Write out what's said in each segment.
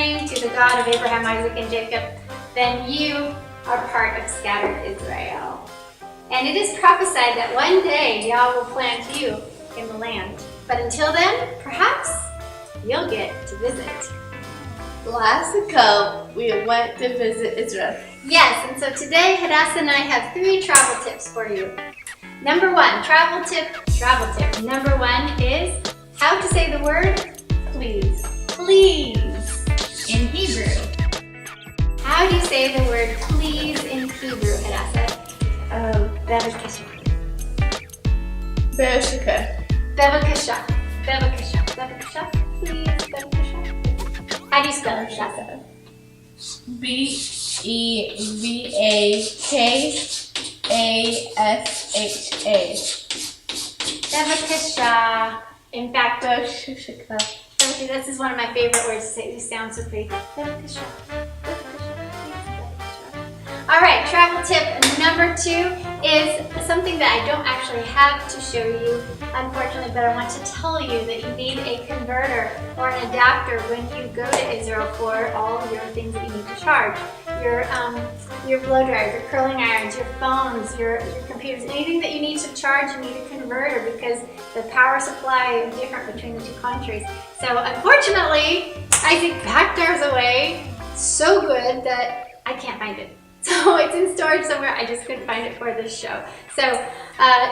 praying to the God of Abraham, Isaac, and Jacob, then you are part of scattered Israel. And it is prophesied that one day Yah will plant you in the land. But until then, perhaps you'll get to visit. Last Sukkot, we went to visit Israel. Yes, and so today Hadassah and I have 3 travel tips for you. Number 1, travel tip. Number 1 is how to say the word please. Please in Hebrew. How do you say the word please in Hebrew, Hadassah? Bevakasha. Bevakasha. Bevakasha. Bevakasha. Please, Bevakasha. How do you spell it, Hadassah? Bevakasha. Bevakasha. In fact, this is one of my favorite words to say. These sounds so pretty. Bevakasha. All right, travel tip number 2 is something that I don't actually have to show you, unfortunately, but I want to tell you that you need a converter or an adapter when you go to Israel for all of your things that you need to charge. Your blow dryers, your curling irons, your phones, your computers, anything that you need to charge, you need a converter because the power supply is different between the 2 countries. So unfortunately, Isaac packed ours away so good that I can't find it. So it's in storage somewhere. I just couldn't find it for this show. So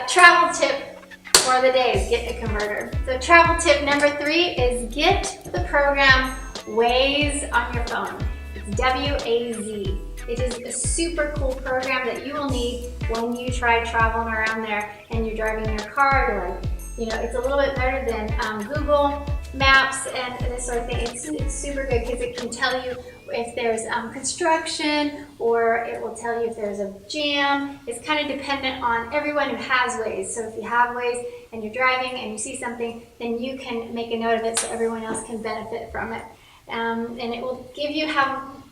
travel tip for the day is get a converter. So travel tip number 3 is get the program Waze on your phone. It's W-A-Z. It is a super cool program that you will need when you try traveling around there and you're driving your car. You're like, it's a little bit better than Google Maps and this sort of thing. It's super good because it can tell you if there's construction, or it will tell you if there's a jam. It's kind of dependent on everyone who has Waze. So if you have Waze and you're driving and you see something, then you can make a note of it so everyone else can benefit from it. And it will give you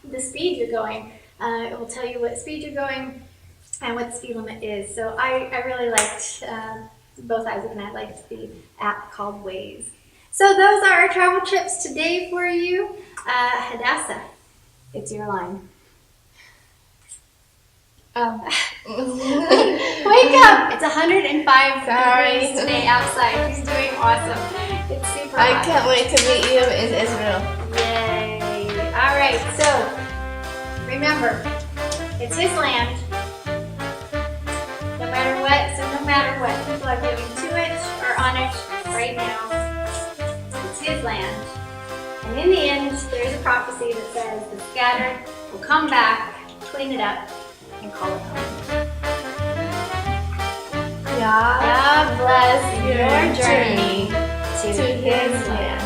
the speed you're going. It will tell you what speed you're going and what the speed limit is. So I really liked, both Isaac and I liked the app called Waze. So those are our travel trips today for you. Hadassah, it's your line. Wake up! It's 105 degrees today outside. He's doing awesome. It's super hot. I can't wait to meet you in Israel. Yay! All right, so remember, it's his land. No matter what, people are living to it or on it right now. It's his land. And in the end, there's a prophecy that says the scattered will come back, clean it up, and call it home. God bless your journey to his land.